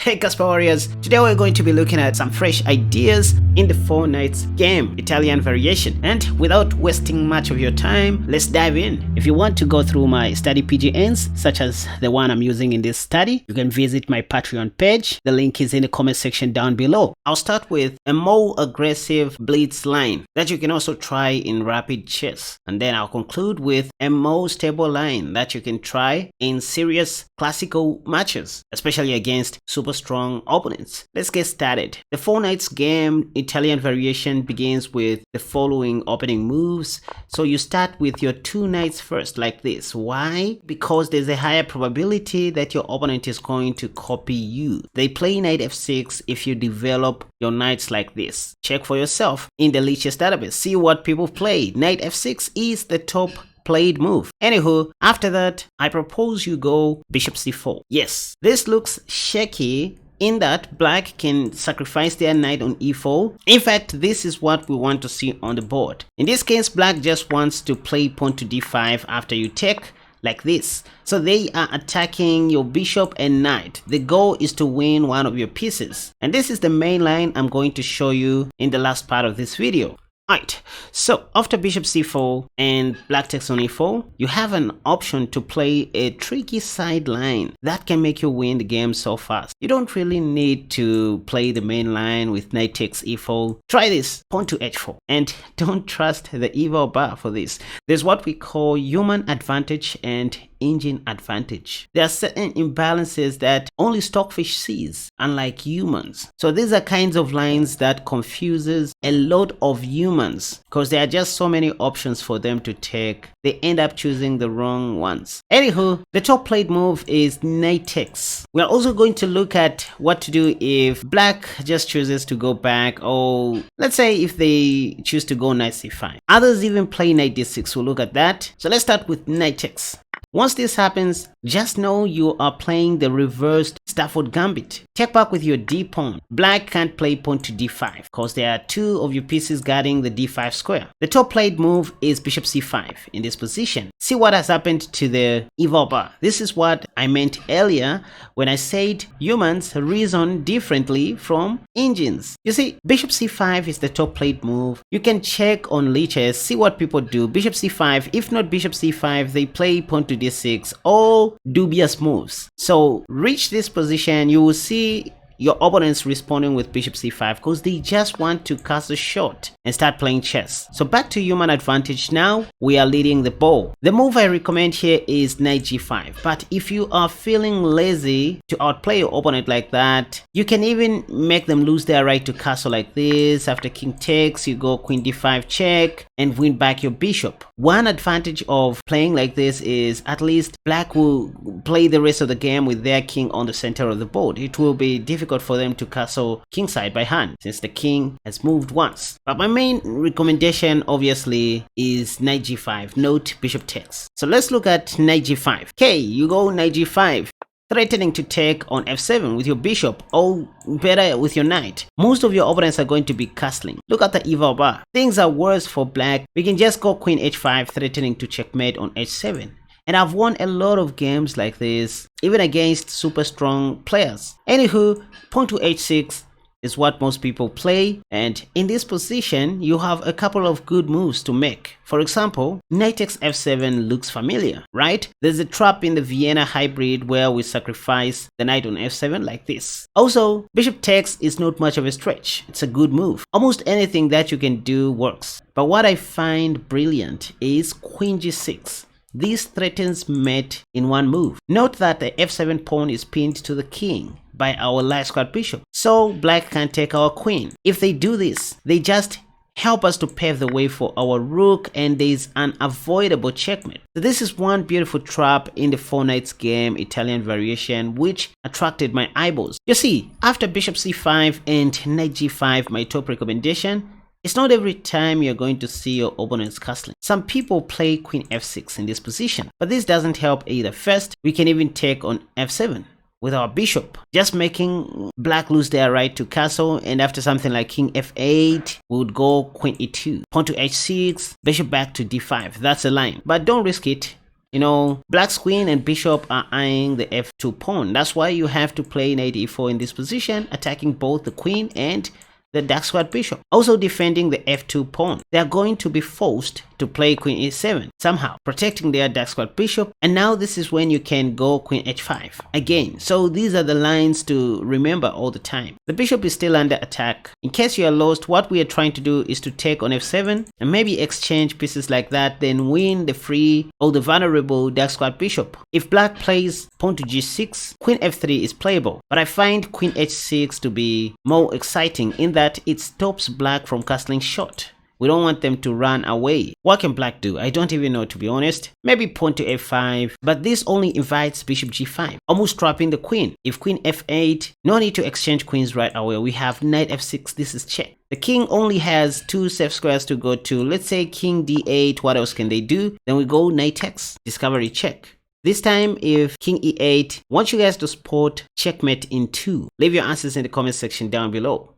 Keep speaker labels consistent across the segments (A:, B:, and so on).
A: Hey Casper Warriors, today we're going to be looking at some fresh ideas in the 4 Knights game, Italian variation. And without wasting much of your time, let's dive in. If you want to go through my study PGNs, such as the one I'm using in this study, you can visit my Patreon page. The link is in the comment section down below. I'll start with a more aggressive Blitz line that you can also try in rapid chess. And then I'll conclude with a more stable line that you can try in serious classical matches, especially against super strong opponents. Let's get started. The 4 Knights game Italian variation begins with the following opening moves. So you start with your 2 knights first, like this. Why? Because there's a higher probability that your opponent is going to copy you. They play knight f6 if you develop your knights like this. Check for yourself in the Lichess database. See what people play. Knight f6 is the top played move. Anywho, after that, I propose you go bishop c4. Yes, this looks shaky in that black can sacrifice their knight on e4. In fact, this is what we want to see on the board. In this case, black just wants to play pawn to d5 after you take, like this. So they are attacking your bishop and knight. The goal is to win one of your pieces. And this is the main line I'm going to show you in the last part of this video. Alright, so after bishop c4 and black takes on e4, you have an option to play a tricky sideline that can make you win the game so fast. You don't really need to play the main line with knight takes e4. Try this, pawn to h4, and don't trust the evil bar for this. There's what we call human advantage and engine advantage. There are certain imbalances that only Stockfish sees, unlike humans. So these are kinds of lines that confuses a lot of humans because there are just so many options for them to take. They end up choosing the wrong ones. Anywho, the top played move is knight takes. We're also going to look at what to do if black just chooses to go back, or let's say if they choose to go knight c5. Others even play knight d6. We'll look at that. So let's start with knight takes. Once this happens, just know you are playing the reversed Stafford Gambit. Take back with your d pawn. Black can't play pawn to d5 because there are 2 of your pieces guarding the d5 square. The top played move is bishop c5 in this position. See what has happened to the evil bar. This is what I meant earlier when I said humans reason differently from engines. You see, bishop c5 is the top played move. You can check on Lichess, see what people do. Bishop c5, if not bishop c5, they play pawn to d6, all dubious moves. So reach this position, you will see your opponents responding with bishop c5 because they just want to cast a shot and start playing chess. So back to human advantage now, we are leading the ball. The move I recommend here is knight g5, but if you are feeling lazy to outplay your opponent like that, you can even make them lose their right to castle like this. After king takes, you go queen d5 check and win back your bishop. One advantage of playing like this is at least black will play the rest of the game with their king on the center of the board. It will be difficult for them to castle kingside by hand since the king has moved once. But my main recommendation obviously is knight g5, note bishop takes. So let's look at knight g5. Okay, you go knight g5, threatening to take on f7 with your bishop, or better with your knight. Most of your opponents are going to be castling. Look at the evil bar. Things are worse for black. We can just go queen h5, threatening to checkmate on h7. And I've won a lot of games like this, even against super strong players. Anywho, pawn to h6 is what most people play, and in this position you have a couple of good moves to make. For example, knight takes f7 looks familiar, right? There's a trap in the Vienna hybrid where we sacrifice the knight on f7 like this. Also, bishop takes is not much of a stretch. It's a good move. Almost anything that you can do works. But what I find brilliant is queen g6. This threatens mate in one move. Note that the f7 pawn is pinned to the king by our light squared bishop, so black can take our queen. If they do this, they just help us to pave the way for our rook, and there is an avoidable checkmate. So this is one beautiful trap in the 4 Knights game Italian variation which attracted my eyeballs. You see, after bishop c5 and knight g5, my top recommendation, it's not every time you're going to see your opponents castling. Some people play queen f6 in this position, but this doesn't help either. First, we can even take on f7 with our bishop, just making black lose their right to castle, and after something like king f8, we would go queen e2, pawn to h6, bishop back to d5. That's a line, but don't risk it. Black's queen and bishop are eyeing the f2 pawn. That's why you have to play knight e4 in this position, attacking both the queen and the dark squared bishop, also defending the f2 pawn. They are going to be forced to play queen e7 somehow, protecting their dark squared bishop. And now this is when you can go queen h5 again. So these are the lines to remember all the time. The bishop is still under attack. In case you are lost, what we are trying to do is to take on f7 and maybe exchange pieces like that, then win the free or the vulnerable dark squared bishop. If black plays pawn to g6, queen f3 is playable, but I find queen h6 to be more exciting in that it stops black from castling short. We don't want them to run away. What can black do? I don't even know, to be honest. Maybe pawn to f5, but this only invites bishop g5, almost trapping the queen. If queen f8, no need to exchange queens right away. We have knight f6, this is check. The king only has 2 safe squares to go to. Let's say king d8, what else can they do? Then we go knight takes, discovery check. This time, if king e8, want you guys to spot checkmate in 2. Leave your answers in the comment section down below.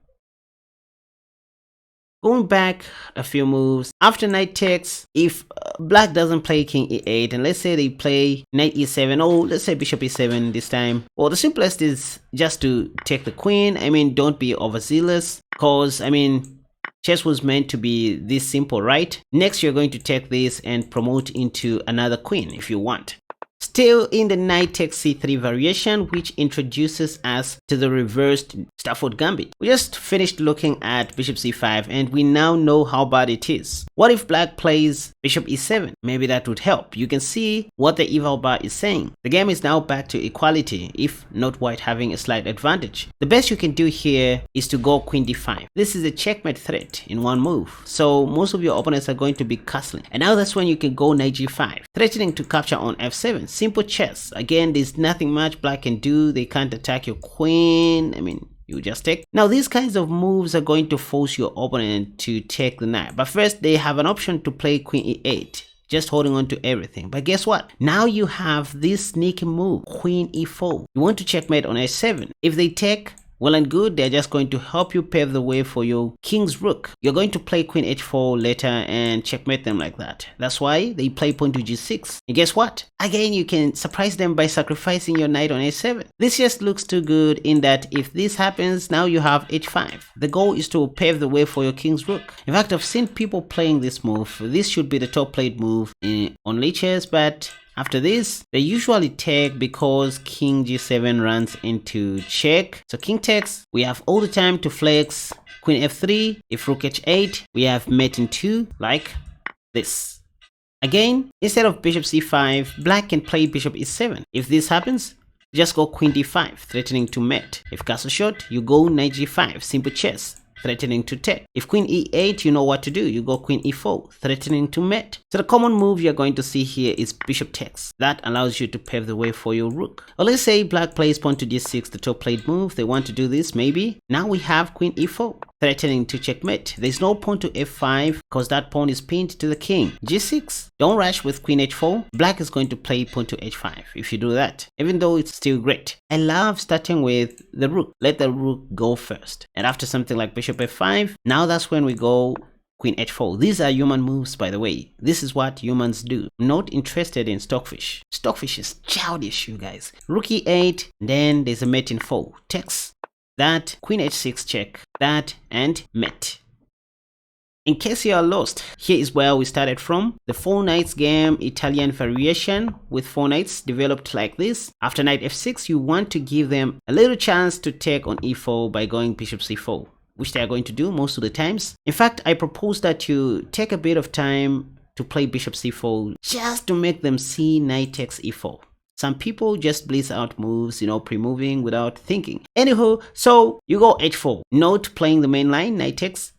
A: Going back a few moves, after knight takes, if black doesn't play king e8, and let's say they play knight e7, or let's say bishop e7 this time, well, the simplest is just to take the queen. I mean, don't be overzealous, because, I mean, chess was meant to be this simple, right? Next, you're going to take this and promote into another queen if you want. Still in the knight takes c3 variation, which introduces us to the reversed Stafford Gambit. We just finished looking at bishop c5 and we now know how bad it is. What if black plays bishop e7? Maybe that would help. You can see what the eval bar is saying. The game is now back to equality, if not white having a slight advantage. The best you can do here is to go queen d5. This is a checkmate threat in one move, so most of your opponents are going to be castling. And now that's when you can go knight g5, threatening to capture on f7. Simple chess. Again, there's nothing much black can do. They can't attack your queen. I mean, you just take. Now, these kinds of moves are going to force your opponent to take the knight. But first, they have an option to play queen e8, just holding on to everything. But guess what? Now you have this sneaky move, queen e4. You want to checkmate on h7. If they take, well and good, they're just going to help you pave the way for your king's rook. You're going to play queen h4 later and checkmate them like that. That's why they play pawn to g6. And guess what? Again, you can surprise them by sacrificing your knight on h7. This just looks too good in that if this happens, now you have h5. The goal is to pave the way for your king's rook. In fact, I've seen people playing this move. This should be the top played move on chess, but after this, they usually take because king g7 runs into check. So king takes, we have all the time to flex queen f3. If rook h8, we have mate in 2 like this. Again, instead of bishop c5, black can play bishop e7. If this happens, just go queen d5, threatening to mate. If castle short, you go knight g5, simple chess, threatening to take. If queen e8, you know what to do. You go queen e4, threatening to mate. So the common move you're going to see here is bishop takes. That allows you to pave the way for your rook. Or let's say black plays pawn to d6, the top played move. They want to do this maybe. Now we have queen e4, threatening to checkmate. There's no pawn to f5 because that pawn is pinned to the king. g6, don't rush with queen h4. Black is going to play pawn to h5 if you do that, even though it's still great. I love starting with the rook. Let the rook go first. And after something like bishop f5, now that's when we go queen h4. These are human moves, by the way. This is what humans do. I'm not interested in stockfish. Stockfish is childish, you guys. Rook e8, then there's a mate in 4. Takes. That, queen h6 check, that, and mate. In case you are lost, here is where we started from. The 4 knights game Italian variation with 4 knights developed like this. After knight f6, you want to give them a little chance to take on e4 by going bishop c4, which they are going to do most of the times. In fact, I propose that you take a bit of time to play bishop c4 just to make them see knight takes e4. Some people just blitz out moves, pre-moving without thinking. Anywho, so you go h4, not playing the main line, knight takes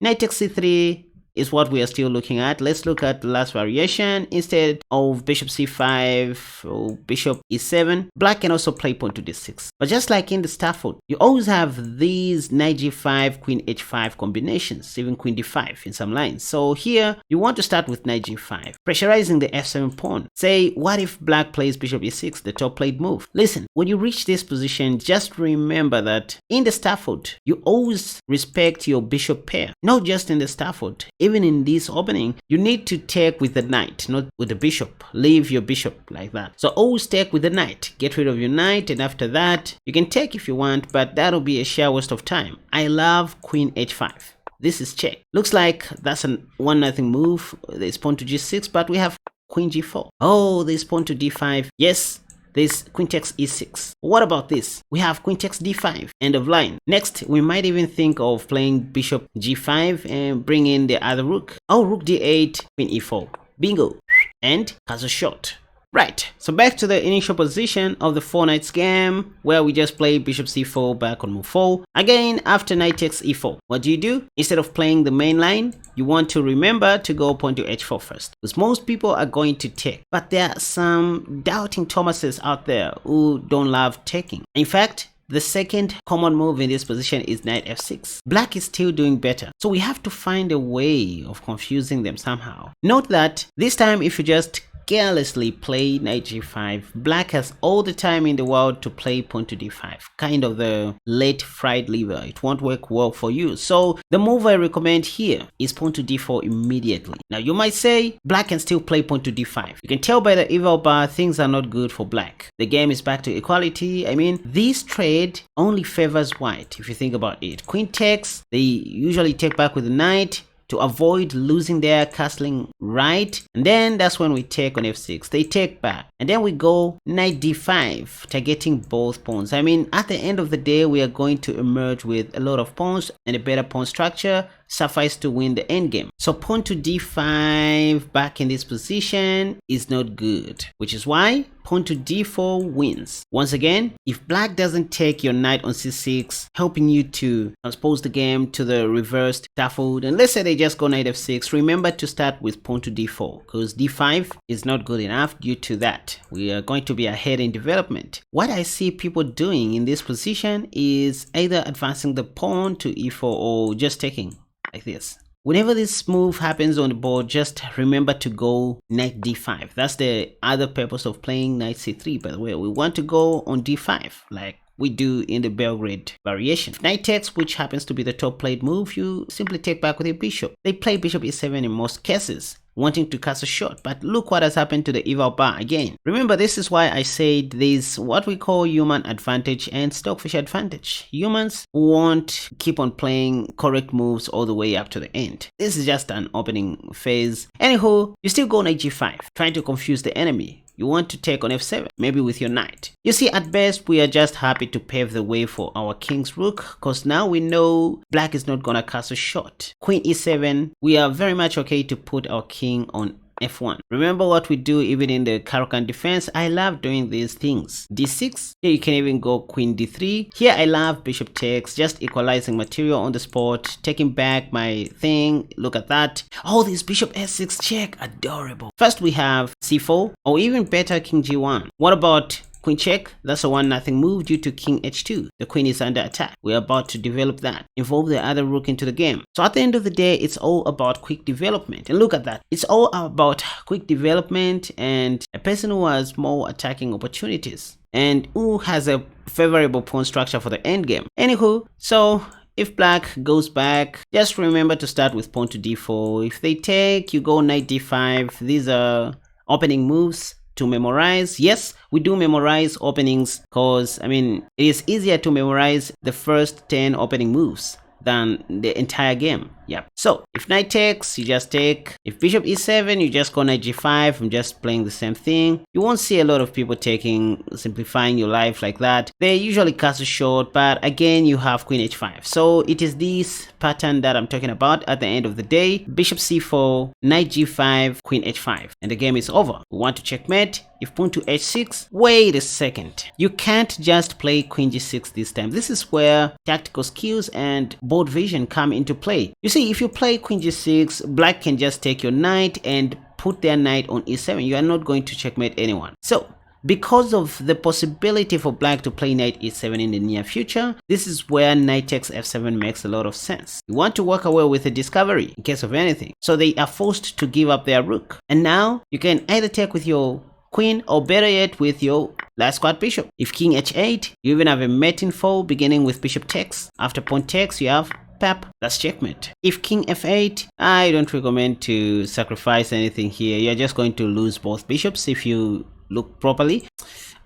A: c3 is what we are still looking at. Let's look at the last variation. Instead of bishop c5 or bishop e7, black can also play pawn to d6. But just like in the Stafford, you always have these knight g5, queen h5 combinations, even queen d5 in some lines. So here, you want to start with knight g5, pressurizing the f7 pawn. Say, what if black plays bishop e6, the top played move? Listen, when you reach this position, just remember that in the Stafford, you always respect your bishop pair. Not just in the Stafford, even in this opening, you need to take with the knight, not with the bishop. Leave your bishop like that. So always take with the knight. Get rid of your knight, and after that, you can take if you want, but that'll be a sheer waste of time. I love queen h5. This is check. Looks like that's a 1-0 move. There's pawn to g6, but we have queen g4. Oh, there's pawn to d5. Yes, there's queen takes e6. What about this? We have queen takes d5. End of line. Next, we might even think of playing bishop g5 and bring in the other rook. Oh, rook d8, queen e4. Bingo. And castle shot. Right, so back to the initial position of the 4 knights game, where we just play bishop c4 back on move 4. Again, after knight takes e4, what do? Instead of playing the main line, you want to remember to go pawn to h4 first, because most people are going to take, but there are some doubting Thomases out there who don't love taking. In fact, the second common move in this position is knight f6. Black is still doing better, so we have to find a way of confusing them somehow. Note that this time, if you just carelessly play knight g5, black has all the time in the world to play pawn to d5, kind of the late fried liver. It won't work well for you. So the move I recommend here is pawn to d4 immediately. Now you might say black can still play pawn to d5. You can tell by the evil bar things are not good for black. The game is back to equality. I mean, this trade only favors white if you think about it. Queen takes, they usually take back with the knight to avoid losing their castling right, and then that's when we take on f6. They take back, and then we go knight d5, targeting both pawns. I mean, at the end of the day, we are going to emerge with a lot of pawns and a better pawn structure, suffice to win the endgame. So pawn to d5 back in this position is not good, which is why pawn to d4 wins. Once again, if black doesn't take your knight on c6, helping you to transpose the game to the reversed Stafford, and let's say they just go knight f6, remember to start with pawn to d4, because d5 is not good enough. Due to that, we are going to be ahead in development. What I see people doing in this position is either advancing the pawn to e4 or just taking like this. Whenever this move happens on the board, just remember to go knight d5. That's the other purpose of playing knight c3, by the way. We want to go on d5 like we do in the Belgrade variation. If knight takes, which happens to be the top played move, you simply take back with your bishop. They play bishop e7 in most cases, wanting to cast a shot, but look what has happened to the evil bar again. Remember, this is why I said there's what we call human advantage and stockfish advantage. Humans won't keep on playing correct moves all the way up to the end. This is just an opening phase. Anywho, you still go knight g5, trying to confuse the enemy. You want to take on f7, maybe with your knight. You see, at best, we are just happy to pave the way for our king's rook, because now we know black is not gonna cast a shot. Queen e7, we are very much okay to put our king on f1. Remember what we do even in the Caro-Kann defense? I love doing these things. d6, here you can even go queen d3. Here I love bishop takes, just equalizing material on the spot, taking back my thing. Look at that. Oh, this bishop s6 check, adorable. First we have c4, or even better, king g1. What about queen check? That's a 1-0 move due to king h2. The queen is under attack. We're about to develop that. Involve the other rook into the game. So at the end of the day, it's all about quick development. And look at that. It's all about quick development and a person who has more attacking opportunities and who has a favorable pawn structure for the endgame. Anywho, so if black goes back, just remember to start with pawn to d4. If they take, you go knight d5. These are opening moves to memorize. Yes, we do memorize openings because, I mean, it is easier to memorize the first 10 opening moves than the entire game. Yep. So if knight takes, you just take. If bishop e7, you just go knight g5. I'm just playing the same thing. You won't see a lot of people taking, simplifying your life like that. They usually cast a short, but again, you have queen h5. So it is this pattern that I'm talking about at the end of the day. Bishop c4, knight g5, queen h5, and the game is over. We want to checkmate. If pawn to h6, wait a second. You can't just play queen g6 this time. This is where tactical skills and board vision come into play. You see, if you play queen g6, black can just take your knight and put their knight on e7. You are not going to checkmate anyone. So because of the possibility for black to play knight e7 in the near future, this is where knight takes f7 makes a lot of sense. You want to walk away with a discovery in case of anything. So they are forced to give up their rook. And now you can either take with your queen, or better yet, with your last squad bishop. If king h8, you even have a mating foe beginning with bishop takes. After pawn takes, you have Pap, that's checkmate. If king f8, I don't recommend to sacrifice anything here. You're just going to lose both bishops if you look properly.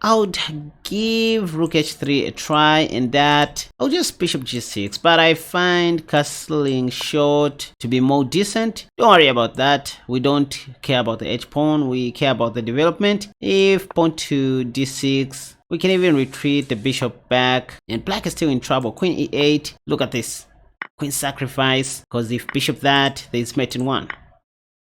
A: I would give rook h3 a try, and that I'll just bishop g6, but I find castling short to be more decent. Don't worry about that. We don't care about the h pawn, we care about the development. If pawn to d6, we can even retreat the bishop back, and black is still in trouble. Queen e8, look at this. Queen sacrifice, because if bishop that, there's mate in one.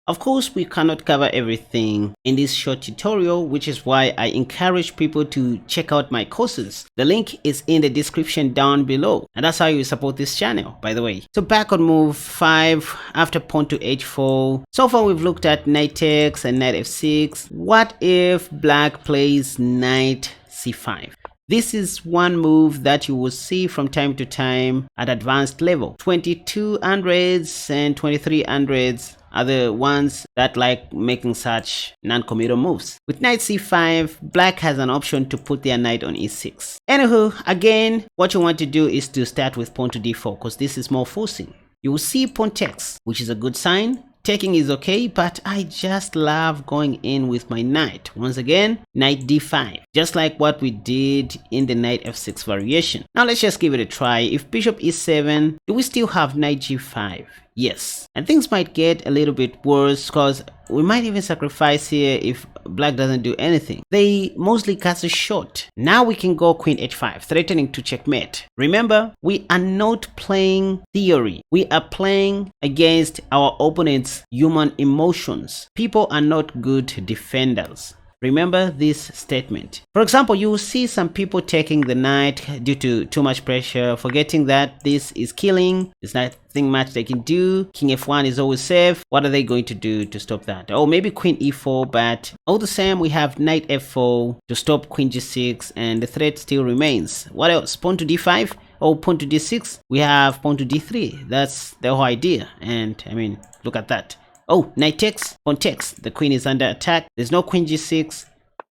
A: Of course, we cannot cover everything in this short tutorial, which is why I encourage people to check out my courses. The link is in the description down below, and that's how you support this channel, by the way. So back on move 5 after pawn to h4. So far we've looked at knight takes and knight f6. What if black plays knight c5? This is one move that you will see from time to time at advanced level. 2200s and 2300s are the ones that like making such non-committal moves. With knight c5, black has an option to put their knight on e6. Anywho, again, what you want to do is to start with pawn to d4, because this is more forcing. You will see pawn takes, which is a good sign. Taking is okay, but I just love going in with my knight. Once again, knight d5, just like what we did in the knight f6 variation. Now let's just give it a try. If bishop e7, do we still have knight g5? Yes, and things might get a little bit worse, because we might even sacrifice here if black doesn't do anything. They mostly castle short. Now we can go queen h5, threatening to checkmate. Remember, we are not playing theory. We are playing against our opponent's human emotions. People are not good defenders. Remember this statement. For example, you will see some people taking the knight due to too much pressure, forgetting that this is killing. There's nothing much they can do. King f1 is always safe. What are they going to do to stop that? Oh, maybe queen e4, but all the same, we have knight f4 to stop queen g6, and the threat still remains. What else? Pawn to d5? Oh, pawn to d6? We have pawn to d3. That's the whole idea. And I mean, look at that. Oh, knight takes, pawn takes. The queen is under attack. There's no queen g6.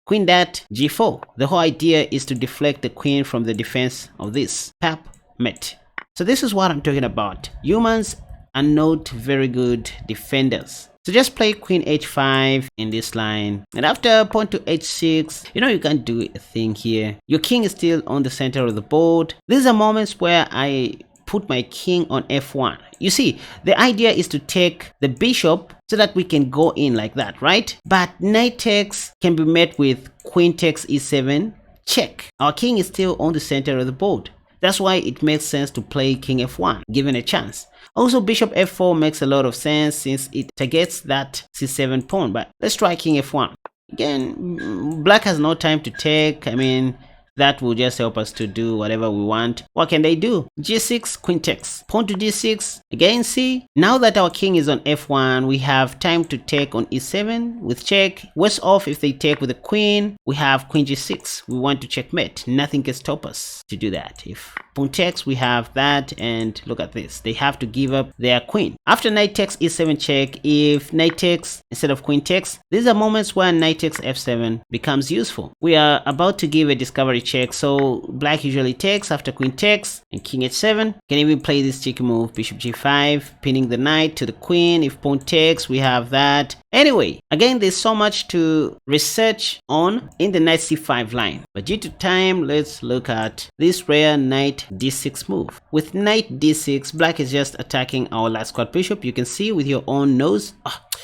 A: Queen that, g4. The whole idea is to deflect the queen from the defense of this. Pap, mate. So this is what I'm talking about. Humans are not very good defenders. So just play queen h5 in this line. And after pawn to h6, you can't do a thing here. Your king is still on the center of the board. These are moments where I put my king on f1. You see, the idea is to take the bishop so that we can go in like that, right? But knight takes can be met with queen takes e7, check. Our king is still on the center of the board. That's why it makes sense to play king f1, given a chance. Also, bishop f4 makes a lot of sense since it targets that c7 pawn, but let's try king f1. Again, black has no time to take. I mean, that will just help us to do whatever we want. What can they do? g6, queen takes. Pawn to d6. Again, see? Now that our king is on f1, we have time to take on e7 with check. Worse off if they take with the queen. We have queen g6. We want to checkmate. Nothing can stop us to do that. If pawn takes, we have that, and look at this. They have to give up their queen. After knight takes e7 check, if knight takes instead of queen takes, these are moments where knight takes f7 becomes useful. We are about to give a discovery check, so black usually takes after queen takes and king h7. Can even play this cheeky move, bishop g5, pinning the knight to the queen. If pawn takes, we have that. Anyway, again, there's so much to research on in the knight c5 line, but due to time, let's look at this rare knight d6 move. With knight d6, black is just attacking our last squad bishop. You can see with your own nose,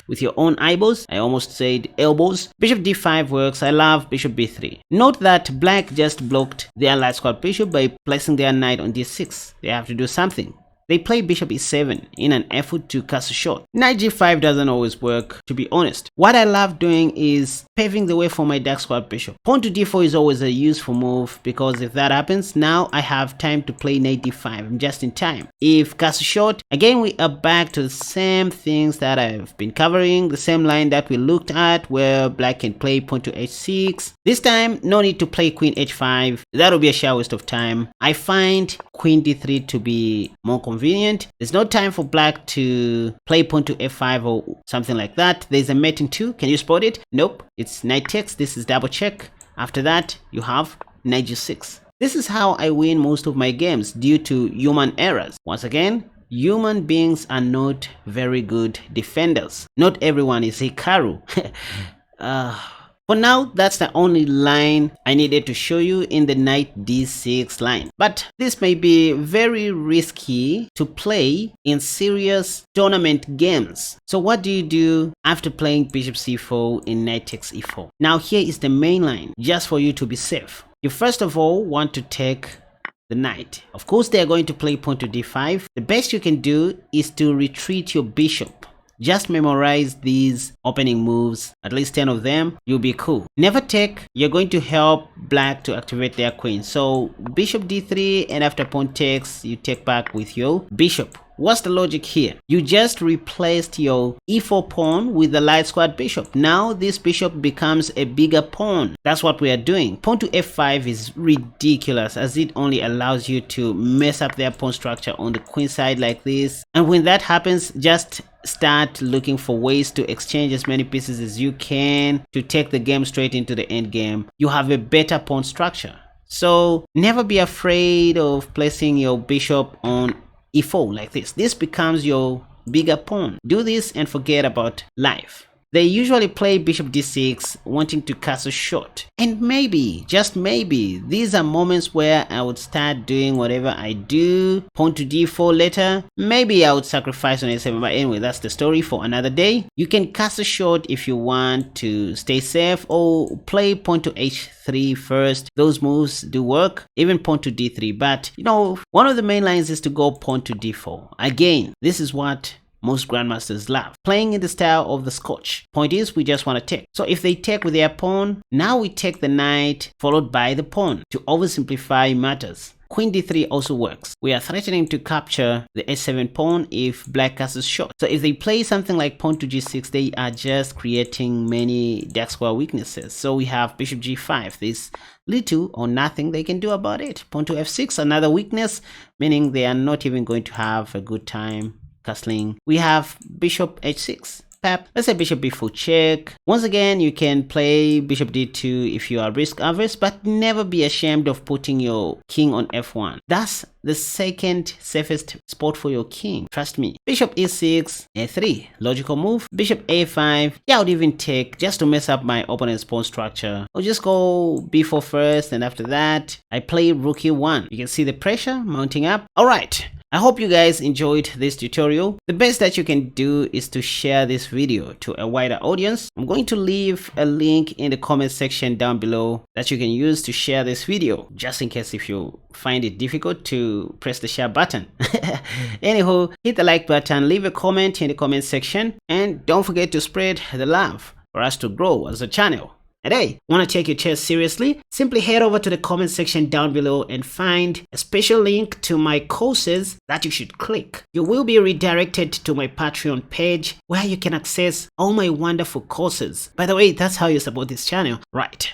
A: with your own eyeballs. I almost said elbows. Bishop d5 works. I love bishop b3. Note that black just blocked their last squad bishop by placing their knight on d6. They have to do something. They play bishop e7 in an effort to castle short. Knight g5 doesn't always work, to be honest. What I love doing is paving the way for my dark squad bishop. Pawn to d4 is always a useful move, because if that happens, now I have time to play knight d5. I'm just in time. If castle short, again we are back to the same things that I've been covering, the same line that we looked at where black can play pawn to h6. This time, no need to play queen h5. That'll be a sheer waste of time. I find queen d3 to be more convenient. There's no time for black to play pawn to f5 or something like that. There's a mate in 2. Can you spot it? Nope. It's knight takes. This is double check. After that, you have knight g6. This is how I win most of my games due to human errors. Once again, human beings are not very good defenders. Not everyone is Hikaru. For now, that's the only line I needed to show you in the knight d6 line. But this may be very risky to play in serious tournament games. So what do you do after playing bishop c4 in knight takes e4? Now here is the main line, just for you to be safe. You first of all want to take the knight. Of course, they are going to play pawn to d5. The best you can do is to retreat your bishop. Just memorize these opening moves, at least 10 of them, you'll be cool. Never take, you're going to help black to activate their queen. So bishop d3, and after pawn takes, you take back with your bishop. What's the logic here? You just replaced your e4 pawn with the light squared bishop. Now this bishop becomes a bigger pawn. That's what we are doing. Pawn to f5 is ridiculous, as it only allows you to mess up their pawn structure on the queen side like this. And when that happens, just start looking for ways to exchange as many pieces as you can to take the game straight into the end game. You have a better pawn structure. So never be afraid of placing your bishop on e4 like this. This becomes your bigger pawn. Do this and forget about life. They usually play bishop d6 wanting to castle short. And maybe, just maybe, these are moments where I would start doing whatever I do. Pawn to d4 later. Maybe I would sacrifice on a7, but anyway, that's the story for another day. You can castle short if you want to stay safe, or play pawn to h3 first. Those moves do work, even pawn to d3. But, you know, one of the main lines is to go pawn to d4. Again, this is what most grandmasters love, playing in the style of the Scotch. Point is, we just want to take. So if they take with their pawn, now we take the knight followed by the pawn to oversimplify matters. Queen d3 also works. We are threatening to capture the h7 pawn if black castles short. So if they play something like pawn to g6, they are just creating many dark square weaknesses. So we have bishop g5. There's little or nothing they can do about it. Pawn to f6, another weakness, meaning they are not even going to have a good time castling. We have bishop h6. Let's say bishop b4 check. Once again, you can play bishop d2 if you are risk averse, but never be ashamed of putting your king on f1. That's the second safest spot for your king. Trust me. Bishop e6, a3, logical move. Bishop a5, yeah, I would even take just to mess up my opponent's pawn structure. I'll just go b4 first, and after that, I play rook e1. You can see the pressure mounting up. All right. I hope you guys enjoyed this tutorial. The best that you can do is to share this video to a wider audience. I'm going to leave a link in the comment section down below that you can use to share this video, just in case if you find it difficult to press the share button. Anywho, hit the like button, leave a comment in the comment section, and don't forget to spread the love for us to grow as a channel. And hey, want to take your chess seriously? Simply head over to the comment section down below and find a special link to my courses that you should click. You will be redirected to my Patreon page where you can access all my wonderful courses. By the way, that's how you support this channel. Right.